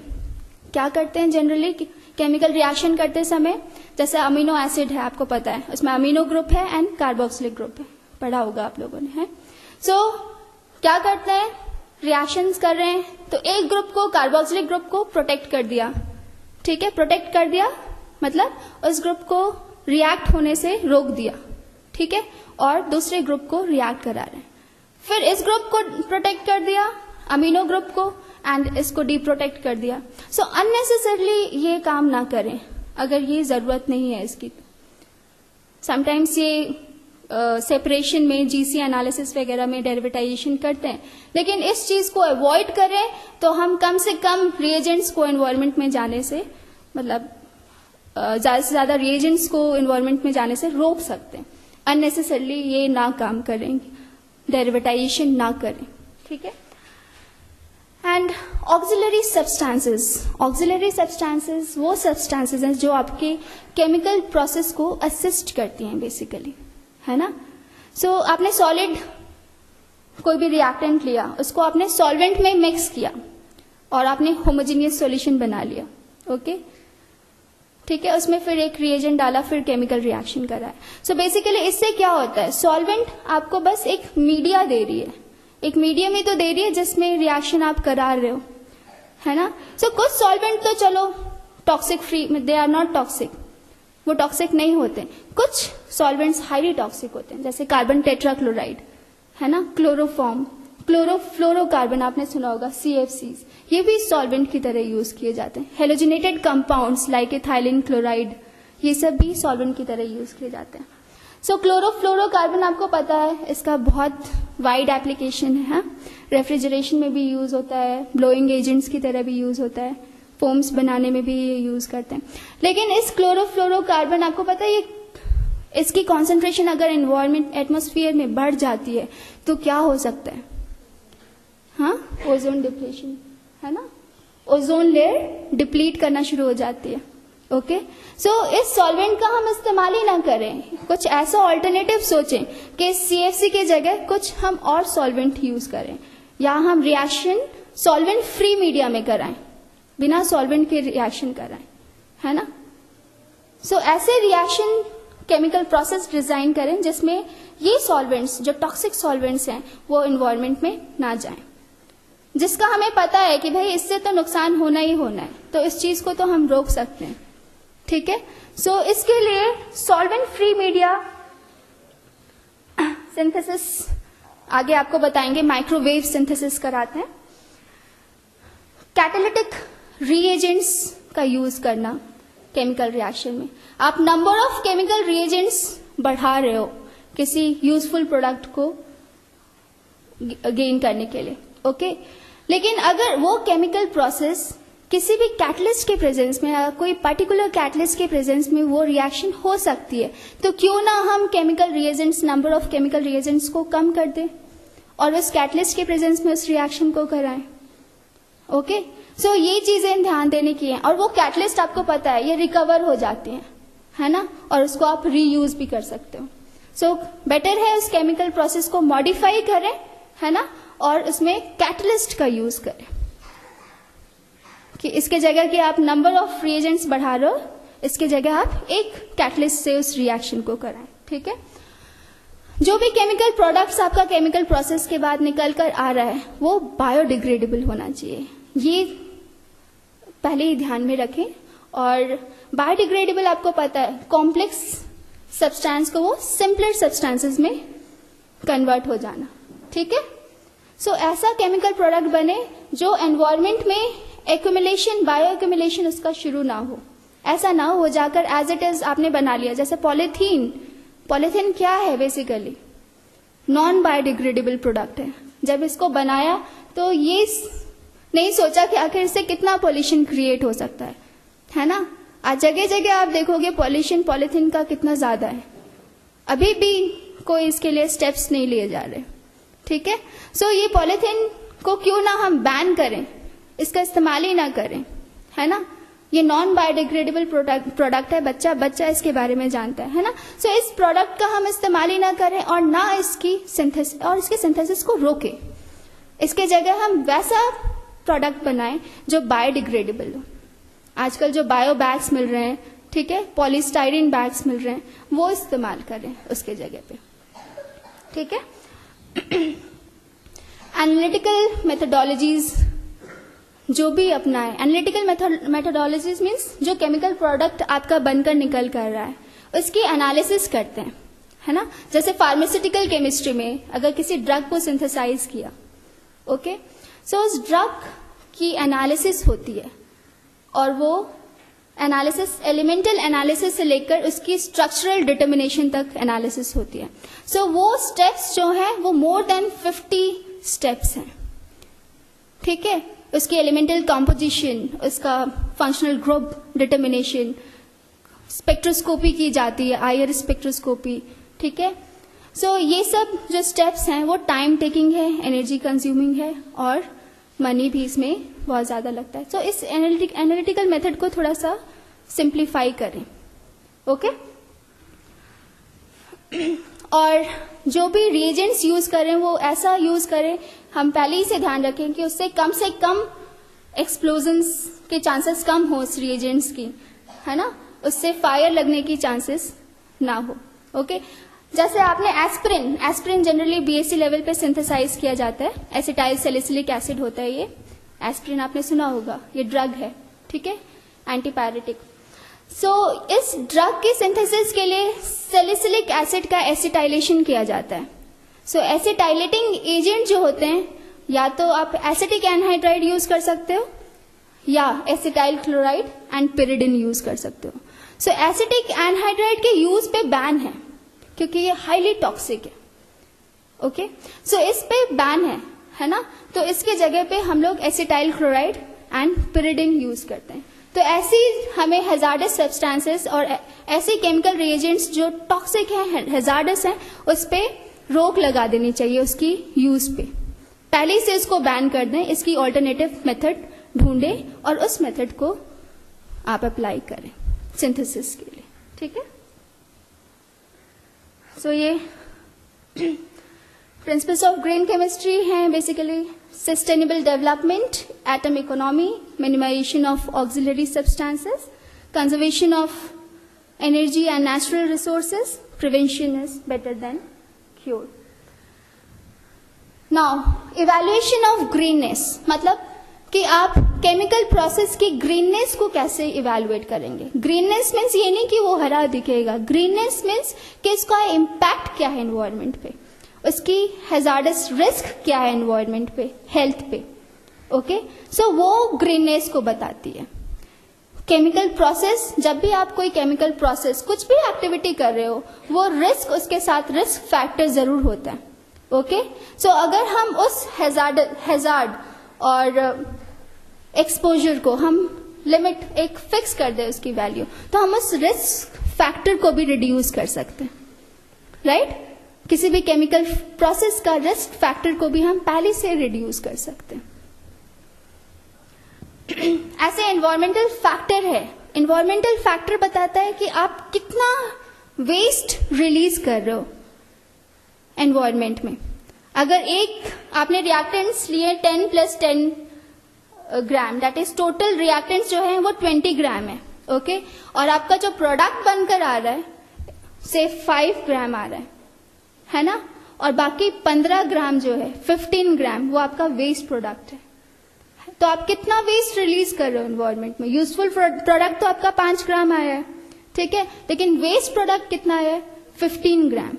क्या करते हैं जनरली केमिकल रिएक्शन करते समय, जैसे अमीनो एसिड है, आपको पता है उसमें अमीनो ग्रुप है एंड कार्बोक्सिलिक ग्रुप है, पढ़ा होगा आप लोगों ने, है। सो क्या करते हैं, रिएक्शंस कर रहे हैं तो एक ग्रुप को, कार्बोक्सिलिक ग्रुप को प्रोटेक्ट कर दिया, ठीक है। प्रोटेक्ट कर दिया मतलब उस ग्रुप को रिएक्ट होने से रोक दिया, ठीक है। और दूसरे ग्रुप को रिएक्ट करा रहे हैं। फिर इस ग्रुप को प्रोटेक्ट कर दिया, अमीनो ग्रुप को, एंड इसको डीप्रोटेक्ट कर दिया। सो अननेसेसरली ये काम ना करें अगर ये जरूरत नहीं है इसकी। समटाइम्स ये सेपरेशन में जीसी एनालिसिस वगैरह में डेरिवेटाइजेशन करते हैं, लेकिन इस चीज को अवॉइड करें तो हम कम से कम रिएजेंट्स को एनवायरनमेंट में जाने से, मतलब ज्यादा से ज्यादा रिएजेंट्स को एनवायरनमेंट में जाने से रोक सकते हैं। अननेसेसरली ये ना काम करें, डेरिवेटाइजेशन ना करें, ठीक है। एंड ऑक्सिलरी सब्सटेंसेस वो सब्सटेंसेस हैं जो आपके केमिकल प्रोसेस को असिस्ट करती हैं बेसिकली, है ना। सो आपने सॉलिड कोई भी रिएक्टेंट लिया, उसको आपने सॉल्वेंट में मिक्स किया और आपने होमोजेनियस सॉल्यूशन बना लिया, ओके, ठीक है। उसमें फिर एक रिएजेंट डाला, फिर केमिकल रिएक्शन करा है। सो बेसिकली इससे क्या होता है, सॉल्वेंट आपको बस एक मीडिया दे रही है, एक मीडियम ही तो दे रही है जिसमें रिएक्शन आप करा रहे हो, है ना। सो कुछ सॉल्वेंट तो चलो toxic free, they are not toxic, वो टॉक्सिक नहीं होते। कुछ सॉल्वेंट्स हाईली टॉक्सिक होते हैं, जैसे कार्बन टेट्राक्लोराइड, है ना, क्लोरोफॉर्म, क्लोरोफ्लोरोकार्बन आपने सुना होगा, CFCs, ये भी सॉल्वेंट की तरह यूज किए जाते हैं। Halogenated compounds like ethylene chloride, ये सब भी सॉल्वेंट की तरह यूज किए जाते हैं। सो क्लोरोफ्लोरोकार्बन आपको पता है, इसका बहुत वाइड एप्लीकेशन है, रेफ्रिजरेशन में भी यूज होता है, ब्लोइंग एजेंट्स की तरह भी यूज होता है, फोम्स बनाने में भी ये यूज करते हैं। लेकिन इस क्लोरोफ्लोरोकार्बन आपको पता है, ये इसकी कॉन्सेंट्रेशन अगर एनवायरमेंट एटमॉस्फेयर में बढ़ जाती है तो क्या हो सकता है, हाँ, ओजोन डिप्लीशन, है ना, ओजोन लेयर डिप्लीट करना शुरू हो जाती है, ओके। सो इस सॉल्वेंट का हम इस्तेमाल ही ना करें, कुछ ऐसा ऑल्टरनेटिव सोचें कि CFC के जगह कुछ हम और सॉल्वेंट यूज करें, या हम रिएक्शन सॉल्वेंट फ्री मीडिया में कराएं, बिना सॉल्वेंट के रिएक्शन कराएं, है ना। सो ऐसे रिएक्शन केमिकल प्रोसेस डिजाइन करें जिसमें ये सॉल्वेंट्स, जो टॉक्सिक सॉल्वेंट्स हैं, वो एनवायरनमेंट में ना जाएं, जिसका हमें पता है कि भाई इससे तो नुकसान होना ही होना है, तो इस चीज को तो हम रोक सकते हैं, ठीक है। सो इसके लिए सॉल्वेंट फ्री मीडिया सिंथेसिस आगे आपको बताएंगे, माइक्रोवेव सिंथेसिस कराते हैं। कैटालिटिक रिएजेंट्स का यूज करना केमिकल रिएक्शन में, आप नंबर ऑफ केमिकल रिएजेंट्स बढ़ा रहे हो किसी यूजफुल प्रोडक्ट को गेन करने के लिए, ओके। लेकिन अगर वो केमिकल प्रोसेस किसी भी कैटलिस्ट के प्रेजेंस में, या कोई पर्टिकुलर कैटलिस्ट के प्रेजेंस में वो रिएक्शन हो सकती है, तो क्यों ना हम chemical reagents, number of chemical reagents को कम कर दें और उस कैटलिस्ट के प्रेजेंस में उस रिएक्शन को कराएं, ओके। सो ये चीजें ध्यान देने की है। और वो कैटलिस्ट आपको पता है ये रिकवर हो जाती हैं, है ना, और उसको आप रीयूज भी कर सकते हो। सो बेटर है उस केमिकल प्रोसेस को मॉडिफाई करें, है ना, और उसमें कैटलिस्ट का यूज करें, कि इसके जगह कि आप नंबर ऑफ रिएजेंट्स बढ़ा रहे हो, इसके जगह आप एक कैटलिस्ट से उस रिएक्शन को कराएं, ठीक है। जो भी केमिकल प्रोडक्ट्स आपका केमिकल प्रोसेस के बाद निकल कर आ रहा है वो बायोडिग्रेडेबल होना चाहिए, ये पहले ही ध्यान में रखें। और बायोडिग्रेडेबल आपको पता है, कॉम्प्लेक्स सब्सटेंस को वो सिंपलर सब्सटेंसेस में कन्वर्ट हो जाना, ठीक है। सो ऐसा केमिकल प्रोडक्ट बने जो एनवायरमेंट में एक्यूमुलेशन, बायो एक्यूमुलेशन उसका शुरू ना हो, ऐसा ना हो जाकर एज इट इज आपने बना लिया। जैसे पॉलीथीन, पॉलीथीन क्या है, बेसिकली नॉन बायोडिग्रेडेबल प्रोडक्ट है। जब इसको बनाया तो ये नहीं सोचा कि आखिर इससे कितना पॉल्यूशन क्रिएट हो सकता है ना। आज जगह जगह आप देखोगे पॉल्यूशन पॉलीथीन का कितना ज्यादा है, अभी भी कोई इसके लिए स्टेप्स नहीं लिए जा रहे, ठीक है। सो ये पॉलीथीन को क्यों ना हम बैन करें, इसका इस्तेमाल ही ना करें, है ना। ये नॉन बायोडिग्रेडेबल प्रोडक्ट है, बच्चा इसके बारे में जानता है ना। सो इस प्रोडक्ट का हम इस्तेमाल ही ना करें और ना इसकी सिंथेसिस को रोके, इसके जगह हम वैसा प्रोडक्ट बनाएं जो बायोडिग्रेडेबल हो। आजकल जो बायो बैग्स मिल रहे हैं, ठीक है, पॉलीस्टाइरीन बैग्स मिल रहे हैं, वो इस्तेमाल करें उसके जगह पे, ठीक है। एनालिटिकल मेथोडोलॉजीज जो भी अपनाएं, एनालिटिकल मेथोडोलॉजीज मीन्स जो केमिकल प्रोडक्ट आपका बनकर निकल कर रहा है उसकी एनालिसिस करते हैं, है ना। जैसे फार्मास्यूटिकल केमिस्ट्री में अगर किसी ड्रग को सिंथेसाइज किया, ओके, सो उस ड्रग की एनालिसिस होती है और वो एनालिसिस एलिमेंटल एनालिसिस से लेकर उसकी स्ट्रक्चरल डिटर्मिनेशन तक एनालिसिस होती है। सो वो स्टेप्स जो हैं वो मोर देन 50 स्टेप्स हैं, ठीक है। उसकी एलिमेंटल कॉम्पोजिशन, उसका फंक्शनल ग्रुप डिटर्मिनेशन, स्पेक्ट्रोस्कोपी की जाती है, आईआर स्पेक्ट्रोस्कोपी, ठीक है। सो ये सब जो स्टेप्स हैं वो टाइम टेकिंग है, एनर्जी कंज्यूमिंग है और मनी भी इसमें बहुत ज़्यादा लगता है। सो इस एनालिटिकल मेथड को थोड़ा सा सिंप्लीफाई करें, ओके। और जो भी रिएजेंट्स यूज करें वो ऐसा यूज करें, हम पहले ही से ध्यान रखें कि उससे कम एक्सप्लोजन्स के चांसेस कम हो उस रिएजेंट्स की, है ना, उससे फायर लगने की चांसेस ना हो, ओके। जैसे आपने एस्पिरिन जनरली बीएससी लेवल पे सिंथेसाइज किया जाता है, एसिटाइल सैलिसिलिक एसिड होता है ये एस्पिरिन, आपने सुना होगा, ये ड्रग है, ठीक है, एंटीपायरेटिक। सो इस ड्रग की सिंथेसिस के लिए सैलिसिलिक एसिड का एसिटाइलेशन किया जाता है। सो एसिटाइलेटिंग एजेंट जो होते हैं, या तो आप एसिटिक एनहाइड्राइड यूज कर सकते हो या acetyl chloride and pyridine use कर सकते हो। सो एसिटिक एनहाइड्राइड के यूज पे बैन है क्योंकि ये हाईली टॉक्सिक है, ओके। सो इस पे बैन है ना, तो इसके जगह पे हम लोग acetyl chloride and pyridine use करते हैं। तो ऐसी हमें हैजार्डस सब्सटेंसेस और ऐसे केमिकल रिएजेंट्स जो टॉक्सिक हैं, हैजार्डस हैं, उस पे रोक लगा देनी चाहिए उसकी यूज पे। पहले से इसको बैन कर दें, इसकी ऑल्टरनेटिव मेथड ढूंढें और उस मेथड को आप अप्लाई करें सिंथेसिस के लिए, ठीक है। सो ये प्रिंसिपल्स ऑफ ग्रेन केमिस्ट्री हैं basically sustainable development, atom economy, minimization of auxiliary substances, conservation of energy and natural resources, prevention is better than cure. Now evaluation of greenness, मतलब कि आप केमिकल प्रोसेस की ग्रीननेस को कैसे इवैल्यूएट करेंगे। ग्रीननेस मीन्स ये नहीं कि वो हरा दिखेगा, ग्रीननेस मीन्स कि इसका इम्पैक्ट क्या है एनवायरनमेंट पे, उसकी हैजार्डस रिस्क क्या है एनवायरनमेंट पे, हेल्थ पे, ओके। सो वो ग्रीननेस को बताती है। केमिकल प्रोसेस, जब भी आप कोई केमिकल प्रोसेस कुछ भी एक्टिविटी कर रहे हो, वो रिस्क, उसके साथ रिस्क फैक्टर जरूर होता है, ओके। सो अगर हम उस हैजार्ड और एक्सपोजर को हम लिमिट एक फिक्स कर दे उसकी वैल्यू, तो हम उस रिस्क फैक्टर को भी रिड्यूस कर सकते हैं, राइट। किसी भी केमिकल प्रोसेस का रिस्क फैक्टर को भी हम पहले से रिड्यूस कर सकते हैं। ऐसे एनवायरमेंटल फैक्टर है, एनवायरमेंटल फैक्टर बताता है कि आप कितना वेस्ट रिलीज कर रहे हो एनवायरमेंट में। अगर एक आपने रिएक्टेंट्स लिए 10 + 10 ग्राम, दैट इज टोटल रिएक्टेंट्स जो है वो 20 ग्राम है, ओके, और आपका जो प्रोडक्ट बनकर आ रहा है से 5 ग्राम आ रहा है ना, और बाकी 15 ग्राम जो है 15 ग्राम वो आपका वेस्ट प्रोडक्ट है। तो आप कितना वेस्ट रिलीज कर रहे हो एनवायरनमेंट में। यूजफुल प्रोडक्ट तो आपका 5 ग्राम आया है, ठीक है, लेकिन वेस्ट प्रोडक्ट कितना है, 15 ग्राम।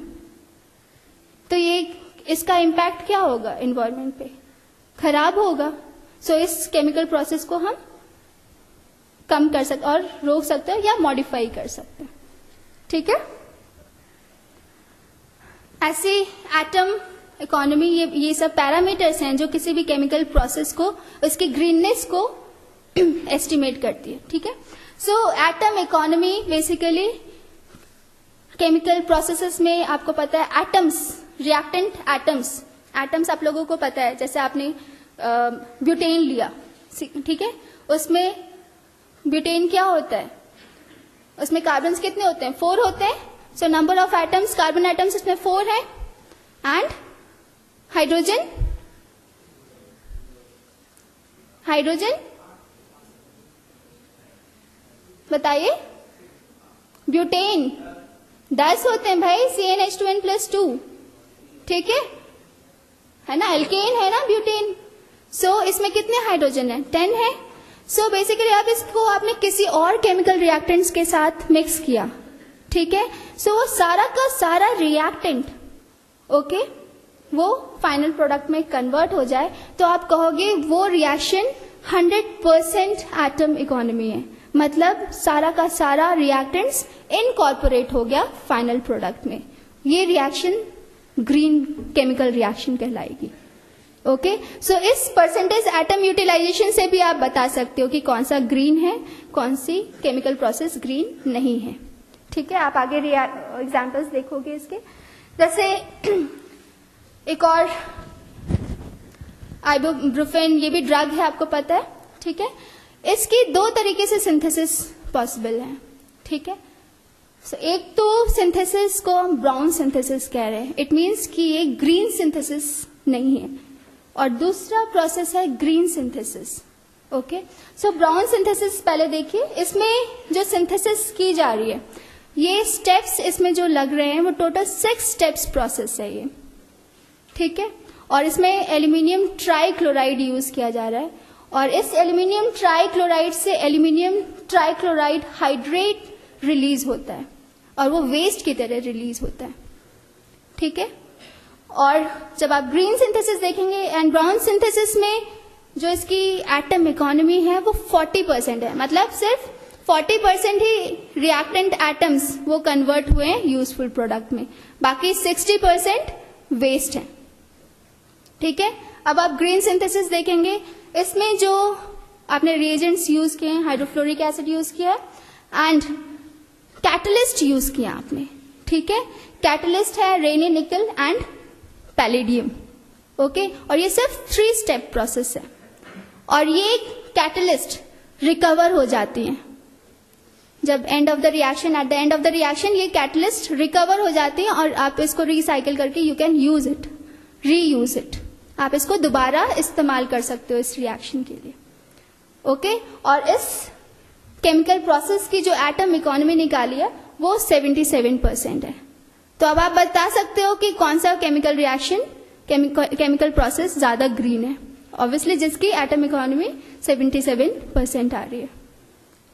तो ये इसका इम्पैक्ट क्या होगा एनवायरनमेंट पे, खराब होगा। सो इस केमिकल प्रोसेस को हम कम कर सकते और रोक सकते हैं या मॉडिफाई कर सकते हैं, ठीक है। ऐसे एटम इकोनॉमी, ये सब पैरामीटर्स हैं जो किसी भी केमिकल प्रोसेस को, उसकी ग्रीननेस को एस्टिमेट करती है, ठीक है। So atom economy basically chemical processes में आपको पता है एटम्स, रिएक्टेंट एटम्स आप लोगों को पता है। जैसे आपने ब्यूटेन लिया, ठीक है, उसमें ब्यूटेन क्या होता है, उसमें कार्बन्स कितने होते हैं, 4 होते हैं। So number of atoms, carbon atoms इसमें 4 है, एंड हाइड्रोजन बताइए, ब्यूटेन 10 होते हैं भाई, CnH2n+2, ठीक है ना, एल्केन है ना ब्यूटेन। सो इसमें कितने हाइड्रोजन है, 10 है। सो बेसिकली आप इसको आपने किसी और केमिकल रिएक्टेंट्स के साथ मिक्स किया, ठीक है। सो वो सारा का सारा रिएक्टेंट ओके वो फाइनल प्रोडक्ट में कन्वर्ट हो जाए तो आप कहोगे वो रिएक्शन 100% एटम इकोनॉमी है, मतलब सारा का सारा रिएक्टेंट्स इनकॉर्पोरेट हो गया फाइनल प्रोडक्ट में। ये रिएक्शन ग्रीन केमिकल रिएक्शन कहलाएगी। ओके, सो इस परसेंटेज एटम यूटिलाइजेशन से भी आप बता सकते हो कि कौन सा ग्रीन है, कौन सी केमिकल प्रोसेस ग्रीन नहीं है। ठीक है, आप आगे एग्जांपल्स देखोगे इसके। जैसे एक और आइबुप्रोफेन, ये भी ड्रग है, आपको पता है। ठीक है, इसकी दो तरीके से सिंथेसिस पॉसिबल है। ठीक है, so, एक तो सिंथेसिस को हम ब्राउन सिंथेसिस कह रहे हैं, इट मीन्स कि ये ग्रीन सिंथेसिस नहीं है, और दूसरा प्रोसेस है ग्रीन सिंथेसिस। ओके, सो ब्राउन सिंथेसिस पहले देखिए। इसमें जो सिंथेसिस की जा रही है, ये स्टेप्स इसमें जो लग रहे हैं वो टोटल 6 स्टेप्स प्रोसेस है ये। ठीक है, और इसमें एल्यूमिनियम ट्राइक्लोराइड यूज किया जा रहा है, और इस एल्यूमिनियम ट्राइक्लोराइड से एल्यूमिनियम ट्राइक्लोराइड हाइड्रेट रिलीज होता है, और वो वेस्ट की तरह रिलीज होता है। ठीक है, और जब आप ग्रीन सिंथेसिस देखेंगे एंड ब्राउन सिंथेसिस में जो इसकी एटम इकोनॉमी है वो 40% है, मतलब सिर्फ 40% ही रिएक्टेंट एटम्स वो कन्वर्ट हुए हैं यूजफुल प्रोडक्ट में, बाकी 60% वेस्ट है। ठीक है, अब आप ग्रीन सिंथेसिस देखेंगे, इसमें जो आपने रिएजेंट्स यूज किए हैं, हाइड्रोफ्लोरिक एसिड यूज किया है एंड कैटलिस्ट यूज किया आपने। ठीक है, कैटलिस्ट है रेनी निकल एंड पैलेडियम। ओके, और ये सिर्फ 3 स्टेप प्रोसेस है, और ये कैटलिस्ट रिकवर हो जाती है जब end of the reaction, at the end of the reaction ये कैटलिस्ट रिकवर हो जाती है, और आप इसको रिसाइकिल करके you can use it, reuse it, आप इसको दोबारा इस्तेमाल कर सकते हो इस रिएक्शन के लिए। ओके, और इस केमिकल प्रोसेस की जो एटम इकोनॉमी निकाली है वो 77% है। तो अब आप बता सकते हो कि कौन सा केमिकल रिएक्शन, केमिकल प्रोसेस ज्यादा ग्रीन है। ऑब्वियसली जिसकी एटम इकोनॉमी 77% आ रही है।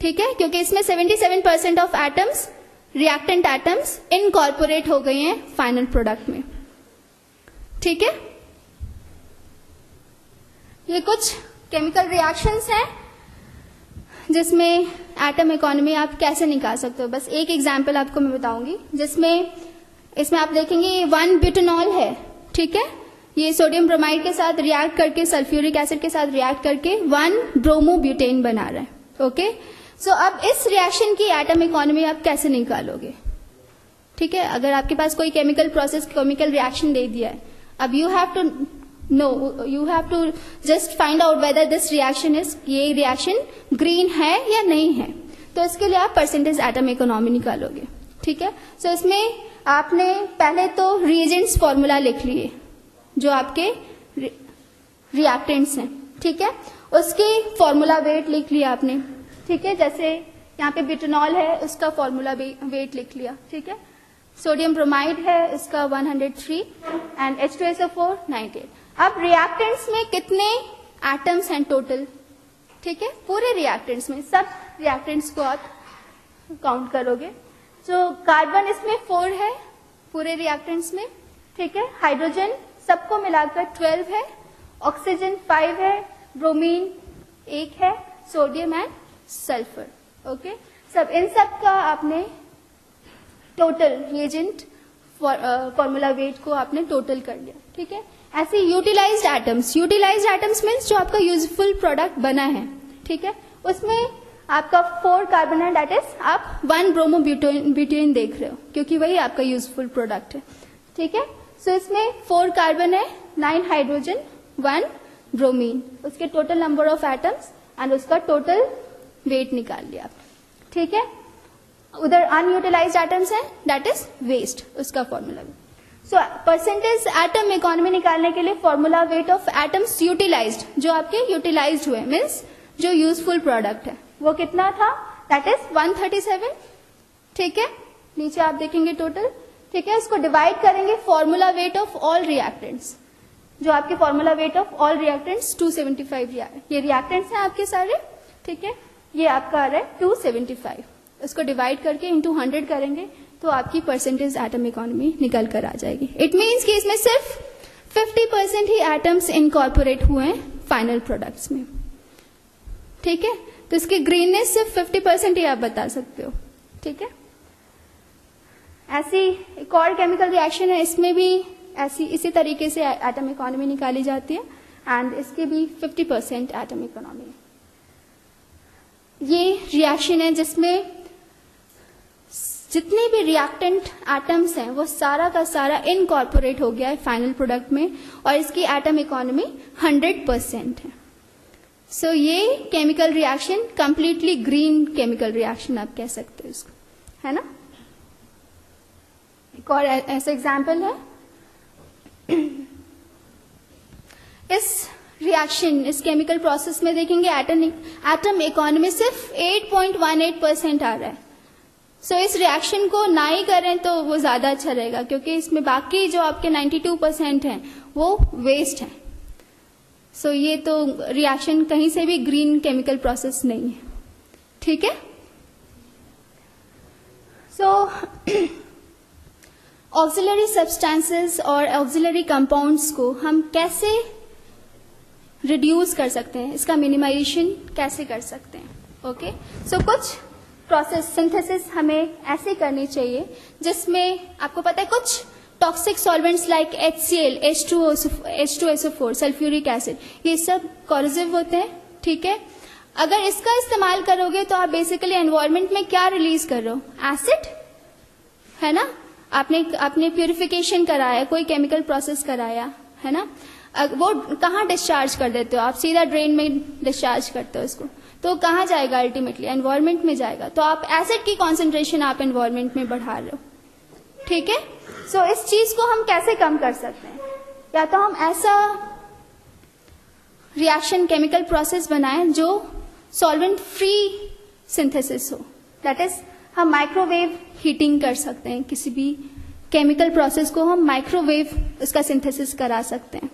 ठीक है, क्योंकि इसमें 77% of atoms, reactant atoms incorporate हो गए हैं फाइनल प्रोडक्ट में। ठीक है, ये कुछ केमिकल रिएक्शंस हैं जिसमें एटम इकोनॉमी आप कैसे निकाल सकते हो। बस एक एग्जांपल आपको मैं बताऊंगी, जिसमें इसमें आप देखेंगे 1 ब्यूटेनॉल है। ठीक है, ये सोडियम ब्रोमाइड के साथ रिएक्ट करके, सल्फ्यूरिक एसिड के साथ रिएक्ट करके 1 ब्रोमोब्यूटेन बना रहा है। ओके, सो अब इस रिएक्शन की एटम इकोनॉमी आप कैसे निकालोगे। ठीक है, अगर आपके पास कोई केमिकल प्रोसेस, केमिकल रिएक्शन दे दिया है, अब you have to just find out whether this reaction is, ये रिएक्शन ग्रीन है या नहीं है। तो इसके लिए आप परसेंटेज एटम इकोनॉमी निकालोगे। ठीक है, सो इसमें आपने पहले तो रिएजेंट्स फॉर्मूला लिख लिए जो आपके रिएक्टेंट्स हैं। ठीक है, उसकी फॉर्मूला वेट लिख लिया आपने। ठीक है, जैसे यहाँ पे ब्यूटेनॉल है, उसका फॉर्मूला वेट लिख लिया। ठीक है, सोडियम ब्रोमाइड है, इसका 103 एंड H2SO4 98। अब रिएक्टेंट्स में कितने एटम्स हैं टोटल। ठीक है, पूरे रिएक्टेंट्स में, सब रिएक्टेंट्स को आप काउंट करोगे। जो कार्बन इसमें 4 है पूरे रिएक्टेंट्स में। ठीक है, हाइड्रोजन सबको मिलाकर 12 है, ऑक्सीजन 5 है, ब्रोमीन 1 है, सोडियम एंड सल्फर। ओके, सब इन सब का आपने टोटल रिएजेंट फॉर्मूला वेट को आपने टोटल कर लिया। ठीक है, ऐसे यूटिलाइज्ड एटम्स मीन्स जो आपका यूजफुल प्रोडक्ट बना है। ठीक है, उसमें आपका 4 कार्बन है, दैट इज आप 1 ब्रोमोब्यूटेन देख रहे हो, क्योंकि वही आपका यूजफुल प्रोडक्ट है। ठीक है, सो इसमें 4 कार्बन है, 9 हाइड्रोजन, 1 ब्रोमीन, उसके total number of atoms and उसका टोटल वेट निकाल लिया। ठीक है, उधर अनयूटिलाइज्ड एटम्स है, दैट इज वेस्ट, उसका formula. So percentage atom economy निकालने के लिए formula weight of atoms utilized, जो आपके यूटिलाइज्ड हुए मीन्स जो यूजफुल प्रोडक्ट है, वो कितना था, दैट इज 137। ठीक है, नीचे आप देखेंगे टोटल। ठीक है, इसको डिवाइड करेंगे formula weight of all reactants, जो आपके formula weight of all reactants 275 ये रिएक्टेंट्स हैं आपके सारे। ठीक है, ये आपका आ रहा है 275, इसको डिवाइड करके इंटू 100 करेंगे, तो आपकी परसेंटेज एटम इकोनॉमी निकल कर आ जाएगी. इट मीन्स कि इसमें सिर्फ 50% ही एटम्स इनकॉर्पोरेट हुए हैं फाइनल प्रोडक्ट्स में. ठीक है, तो इसकी ग्रीननेस सिर्फ 50% ही आप बता सकते हो. ठीक है, ऐसी एक और केमिकल रिएक्शन है, इसमें भी इसी तरीके से एटम इकोनॉमी निकाली जाती है एंड इसकी भी 50% एटम इकोनॉमी है. ये रिएक्शन है जिसमें जितने भी रिएक्टेंट एटम्स हैं वो सारा का सारा इनकॉर्पोरेट हो गया है फाइनल प्रोडक्ट में और इसकी एटम इकोनॉमी 100% है. सो ये chemical reaction completely green chemical reaction आप कह सकते हो इसको, है ना. एक और ऐसा एग्जाम्पल है. इस केमिकल प्रोसेस में देखेंगे एटम इकोनॉमी सिर्फ 8.18% आ रहा है. सो इस रिएक्शन को ना ही करें तो वो ज्यादा अच्छा रहेगा, क्योंकि इसमें बाकी जो आपके 92% हैं वो वेस्ट है. सो ये तो रिएक्शन कहीं से भी ग्रीन केमिकल प्रोसेस नहीं है. ठीक है. सो ऑक्सिलरी सब्सटेंसेस और ऑक्सिलरी कंपाउंड्स को हम कैसे रिड्यूस कर सकते हैं, इसका मिनिमाइजेशन कैसे कर सकते हैं. ओके, सो कुछ प्रोसेस सिंथेसिस हमें ऐसे करनी चाहिए जिसमें आपको पता है कुछ toxic solvents like HCl, H2SO4, sulphuric acid, ये सब कॉरोसिव होते हैं. ठीक है, अगर इसका इस्तेमाल करोगे तो आप बेसिकली एनवायरनमेंट में क्या रिलीज कर रहे हो, एसिड, है ना. आपने प्यूरिफिकेशन कराया, कोई केमिकल प्रोसेस कराया, है ना. वो कहाँ डिस्चार्ज कर देते हो आप, सीधा ड्रेन में डिस्चार्ज करते हो इसको, तो कहाँ जाएगा, अल्टीमेटली एनवायरनमेंट में जाएगा. तो आप एसिड की कॉन्सेंट्रेशन आप एनवायरनमेंट में बढ़ा रहे हो. ठीक है, सो इस चीज को हम कैसे कम कर सकते हैं, या तो हम ऐसा रिएक्शन केमिकल प्रोसेस बनाएं जो सॉल्वेंट फ्री सिंथेसिस हो. दैट इज हम माइक्रोवेव हीटिंग कर सकते हैं, किसी भी केमिकल प्रोसेस को हम माइक्रोवेव उसका सिंथेसिस करा सकते हैं.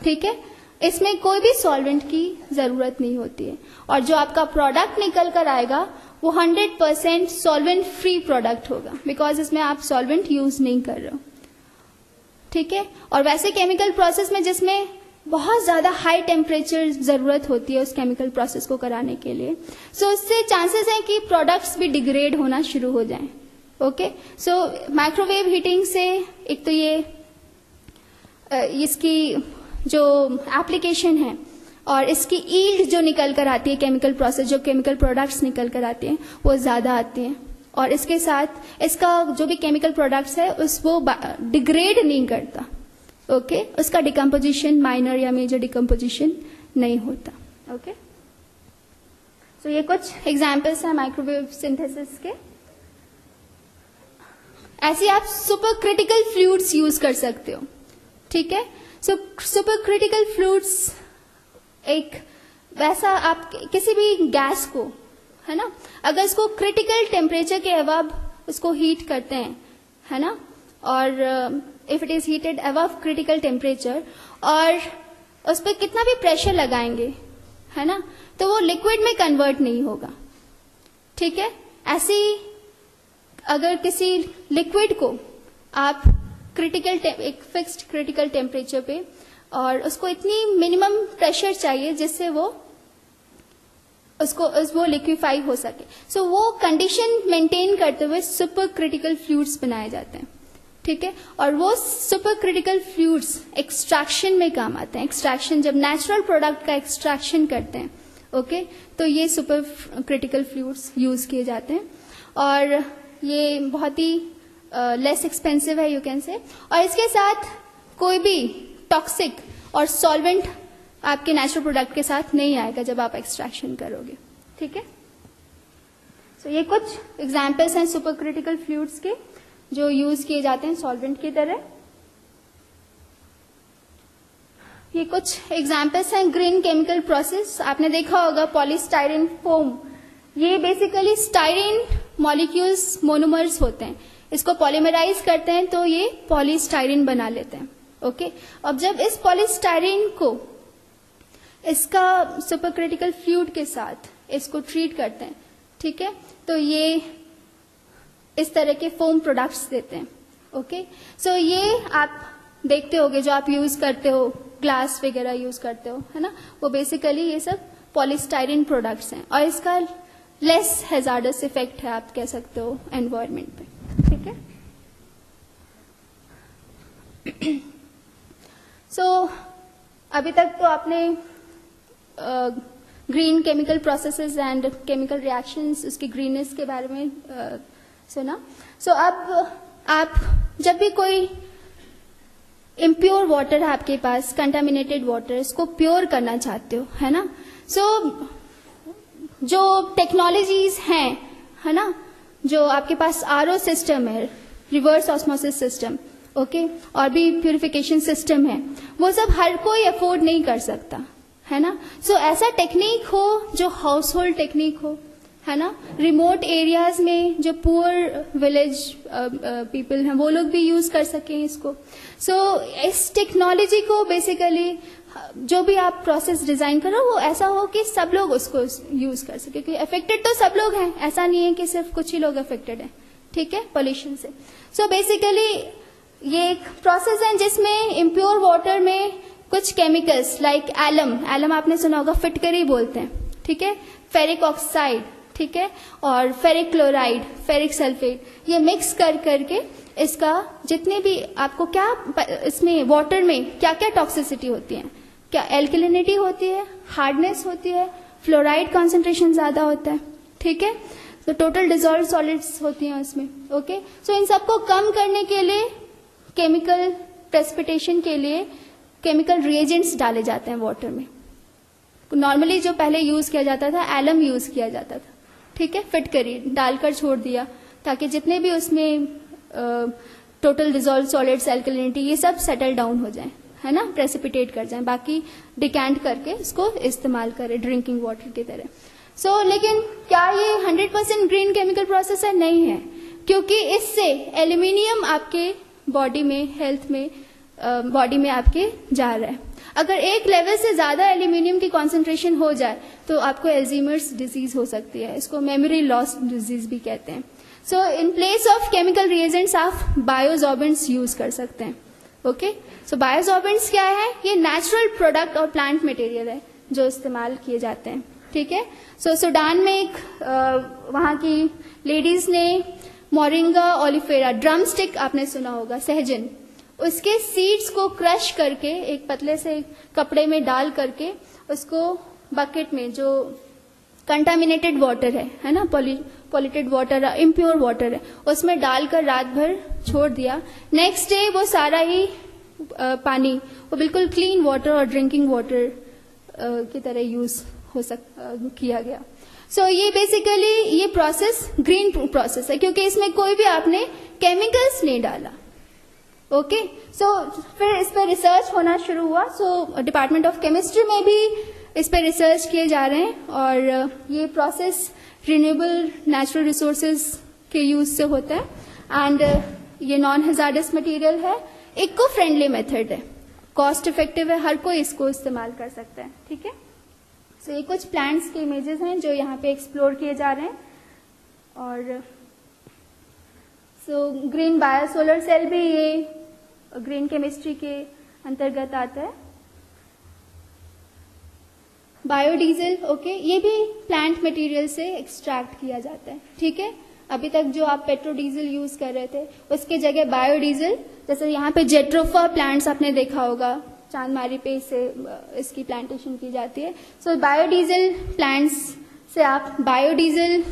ठीक है, इसमें कोई भी सॉल्वेंट की जरूरत नहीं होती है और जो आपका प्रोडक्ट निकल कर आएगा वो 100% सॉल्वेंट फ्री प्रोडक्ट होगा, बिकॉज इसमें आप सॉल्वेंट यूज नहीं कर रहे हो. ठीक है, और वैसे केमिकल प्रोसेस में जिसमें बहुत ज्यादा हाई टेम्परेचर जरूरत होती है उस केमिकल प्रोसेस को कराने के लिए, सो इससे चांसेस हैं कि प्रोडक्ट्स भी डिग्रेड होना शुरू हो जाएं. ओके, सो माइक्रोवेव हीटिंग से एक तो ये इसकी जो एप्लीकेशन है और इसकी ईल्ड जो निकल कर आती है केमिकल प्रोसेस, जो केमिकल प्रोडक्ट्स निकल कर आते हैं वो ज्यादा आती हैं, और इसके साथ इसका जो भी केमिकल प्रोडक्ट्स है वो डिग्रेड नहीं करता. ओके, उसका डिकम्पोजिशन माइनर या मेजर डिकम्पोजिशन नहीं होता. ओके, सो ये कुछ एग्जाम्पल्स हैं माइक्रोवेव सिंथेसिस के. ऐसे आप सुपर क्रिटिकल फ्लूइड्स यूज कर सकते हो. ठीक है, सो सुपर क्रिटिकल फ्लूइड्स एक वैसा आप किसी भी गैस को, है ना, अगर इसको क्रिटिकल टेम्परेचर के अबव उसको हीट करते हैं, है ना, और if it is heated above critical temperature और उस पर कितना भी प्रेशर लगाएंगे, है ना, तो वो लिक्विड में कन्वर्ट नहीं होगा. ठीक है, ऐसी अगर किसी लिक्विड को आप एक फिक्स्ड क्रिटिकल टेम्परेचर पे और उसको इतनी मिनिमम प्रेशर चाहिए जिससे वो लिक्विफाई हो सके, सो वो कंडीशन मेंटेन करते हुए सुपर क्रिटिकल फ्लूइड्स बनाए जाते हैं. ठीक है, और वो सुपर क्रिटिकल फ्लूइड्स एक्सट्रैक्शन में काम आते हैं. एक्सट्रैक्शन, जब नेचुरल प्रोडक्ट का एक्सट्रैक्शन करते हैं, ओके, तो ये सुपर क्रिटिकल फ्लूइड्स यूज किए जाते हैं और ये बहुत ही लेस एक्सपेंसिव है, यू कैन से. और इसके साथ कोई भी टॉक्सिक और सॉल्वेंट आपके नेचुरल प्रोडक्ट के साथ नहीं आएगा जब आप एक्सट्रैक्शन करोगे. ठीक है, सो ये कुछ एग्जाम्पल्स हैं सुपर क्रिटिकल फ्लूइड्स के जो यूज किए जाते हैं सॉल्वेंट की तरह. ये कुछ एग्जाम्पल्स हैं ग्रीन केमिकल प्रोसेस. आपने देखा होगा पॉलीस्टाइरीन फोम, ये बेसिकली स्टाइरीन मॉलिक्यूल्स मोनोमर्स होते हैं, इसको पॉलीमराइज करते हैं तो ये पॉलीस्टाइरीन बना लेते हैं. ओके, अब जब इस पॉलीस्टाइरीन को इसका सुपर क्रिटिकल फ्लूइड के साथ इसको ट्रीट करते हैं, ठीक है, तो ये इस तरह के फोम प्रोडक्ट्स देते हैं। ओके, सो ये आप देखते होगे जो आप यूज करते हो, ग्लास वगैरह यूज करते हो, है ना, वो बेसिकली ये सब पॉलीस्टाइरिन प्रोडक्ट्स हैं और इसका लेस हैजार्डस इफेक्ट है, आप कह सकते हो, एनवायरनमेंट पे। ठीक है, सो अभी तक तो आपने green chemical processes and chemical reactions, उसकी ग्रीननेस के बारे में सुना। सो अब आप जब भी कोई इम्प्योर वाटर है आपके पास, कंटामिनेटेड वाटर, इसको प्योर करना चाहते हो, है ना, सो जो टेक्नोलॉजीज हैं, है ना, जो आपके पास आरओ सिस्टम है, रिवर्स ऑस्मोसिस सिस्टम, ओके, और भी प्यूरिफिकेशन सिस्टम है, वो सब हर कोई अफोर्ड नहीं कर सकता, है ना। सो ऐसा टेक्निक हो जो हाउस होल्ड टेक्निक हो, है ना, रिमोट एरियाज में जो पुअर विलेज पीपल हैं वो लोग भी यूज कर सकें इसको। सो इस टेक्नोलॉजी को बेसिकली जो भी आप प्रोसेस डिजाइन करो वो ऐसा हो कि सब लोग उसको यूज कर सके, क्योंकि अफेक्टेड तो सब लोग हैं, ऐसा नहीं है कि सिर्फ कुछ ही लोग अफेक्टेड हैं, ठीक है, पोल्यूशन से। सो बेसिकली ये एक प्रोसेस है जिसमें इम्प्योर वाटर में कुछ केमिकल्स लाइक एलम आपने सुना होगा, फिटकरी बोलते हैं, ठीक है, फेरिक ऑक्साइड, ठीक है, और फेरिक क्लोराइड, फेरिक सल्फेट, ये मिक्स करके इसका जितने भी आपको क्या इसमें वाटर में क्या क्या टॉक्सिसिटी होती है, क्या एल्कलिनिटी होती है, हार्डनेस होती है, फ्लोराइड कॉन्सेंट्रेशन ज्यादा होता है, ठीक है, तो टोटल डिजॉल्व सॉलिड्स होती हैं उसमें। ओके, सो इन सबको कम करने के लिए केमिकल प्रेसिपिटेशन के लिए केमिकल रिएजेंट्स डाले जाते हैं वाटर में। नॉर्मली जो पहले यूज किया जाता था एलम यूज किया जाता था, ठीक है, फिटकरी डालकर छोड़ दिया ताकि जितने भी उसमें टोटल डिजॉल्व सॉलिड्स, एल्कलिनिटी, ये सब सेटल डाउन हो जाए, है ना, प्रेसिपिटेट कर जाए, बाकी डिकैंट करके इसको इस्तेमाल करें ड्रिंकिंग वाटर की तरह। सो लेकिन क्या ये 100% ग्रीन केमिकल प्रोसेस है? नहीं है, क्योंकि इससे एल्यूमिनियम आपके बॉडी में, हेल्थ में, बॉडी में आपके जा रहा है। अगर एक लेवल से ज्यादा एल्यूमिनियम की कॉन्सेंट्रेशन हो जाए तो आपको एल्जीमर्स डिजीज हो सकती है, इसको मेमोरी लॉस डिजीज भी कहते हैं। So in place of chemical reagents आप बायोसॉर्बेंट्स यूज कर सकते हैं। ओके, सो बायोसॉर्बेंट्स क्या है? ये नेचुरल प्रोडक्ट और प्लांट मटेरियल है जो इस्तेमाल किए जाते हैं, ठीक है। सो सूडान में एक वहां की लेडीज ने मोरिंगा ओलिफेरा, ड्रम स्टिक आपने सुना होगा, सहजन, उसके सीड्स को क्रश करके एक पतले से कपड़े में डाल करके उसको बकेट में, जो कंटामिनेटेड वाटर है ना, पॉल्यूटेड वाटर, इम्प्योर वाटर है, उसमें डालकर रात भर छोड़ दिया। नेक्स्ट डे वो सारा ही पानी, वो बिल्कुल क्लीन वाटर और ड्रिंकिंग वाटर की तरह यूज किया गया। सो ये बेसिकली ये प्रोसेस ग्रीन प्रोसेस है, क्योंकि इसमें कोई भी आपने केमिकल्स नहीं डाला। ओके, सो फिर इस पर रिसर्च होना शुरू हुआ। सो डिपार्टमेंट ऑफ केमिस्ट्री में भी इस पर रिसर्च किए जा रहे हैं, और ये प्रोसेस रिन्यूएबल नेचुरल रिसोर्सेज के यूज से होता है, एंड ये नॉन हैजार्डस मटेरियल है, इको फ्रेंडली मेथड है, कॉस्ट इफेक्टिव है, हर कोई इसको इस्तेमाल कर सकता है, ठीक है। सो ये कुछ प्लांट्स के इमेजेस हैं जो यहाँ पे एक्सप्लोर किए जा रहे हैं। और सो ग्रीन बायोसोलर सेल भी ये ग्रीन केमिस्ट्री के अंतर्गत आता है। बायोडीजल, ओके, ये भी प्लांट मटेरियल से एक्सट्रैक्ट किया जाता है, ठीक है। अभी तक जो आप पेट्रोडीजल यूज कर रहे थे उसके जगह बायोडीजल, जैसे यहाँ पे जेट्रोफा प्लांट्स आपने देखा होगा, चांदमारी पे से इसकी प्लांटेशन की जाती है। सो बायोडीजल प्लांट्स से आप बायोडीजल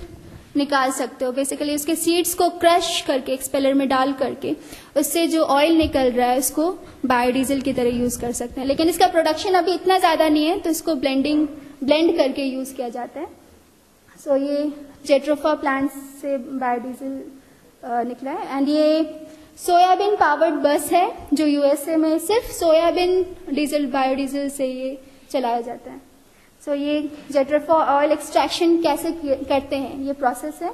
निकाल सकते हो। बेसिकली उसके सीड्स को क्रश करके एक्सपेलर में डाल करके उससे जो ऑयल निकल रहा है उसको बायोडीजल की तरह यूज कर सकते हैं, लेकिन इसका प्रोडक्शन अभी इतना ज्यादा नहीं है, तो इसको ब्लेंड करके यूज किया जाता है। सो ये जेट्रोफा प्लांट्स से बायोडीजल निकला है, एंड ये सोयाबीन पावर्ड बस है जो यूएसए में सिर्फ सोयाबीन डीजल, बायोडीजल से ये चलाया जाता है। सो ये जेट्रोफा ऑयल एक्सट्रैक्शन कैसे करते हैं, ये प्रोसेस है।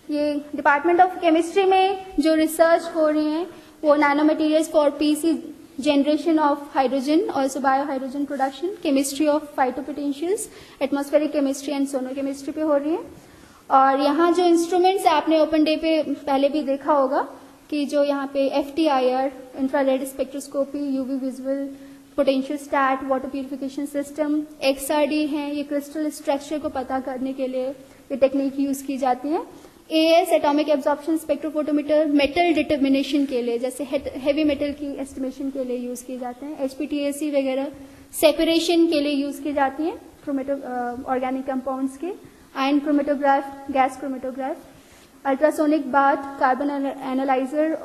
ये डिपार्टमेंट ऑफ केमिस्ट्री में जो रिसर्च हो रही है वो nano materials for PC generation of hydrogen, also bio hydrogen production, chemistry of phytopotentials, atmospheric chemistry and sono chemistry पे हो रही है। और यहाँ जो इंस्ट्रूमेंट्स आपने ओपन डे पे पहले भी देखा होगा कि जो यहाँ पे FTIR, infrared spectroscopy, UV visual potentiostat, water purification system, XRD हैं, ये क्रिस्टल स्ट्रक्चर को पता करने के लिए ये टेक्निक यूज की जाती है। AS, atomic absorption spectrophotometer, metal determination के लिए, जैसे हेवी मेटल की एस्टिमेशन के लिए यूज की जाते हैं। HPTAC वगैरह सेपरेशन के लिए यूज की जाती है ऑर्गेनिक कंपाउंड्स के। Ion chromatograph, gas chromatograph, ultrasonic bath, carbon analyser,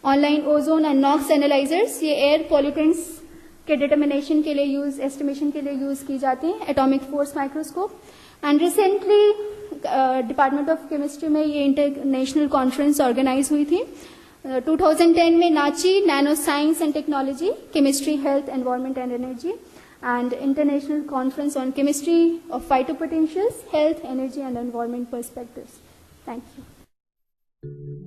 online ozone and NOx analysers, ये एयर पॉल्यूटेंट्स के डिटर्मिनेशन के लिए एस्टिमेशन के लिए यूज की जाती हैं। Atomic force microscope. And recently department of chemistry में ये इंटरनेशनल कॉन्फ्रेंस ऑर्गेनाइज हुई थी 2010 में, नाची nano science and technology, chemistry, health, environment and energy, and International Conference on Chemistry of Phytopotentials, Health, Energy and Environment Perspectives. Thank you.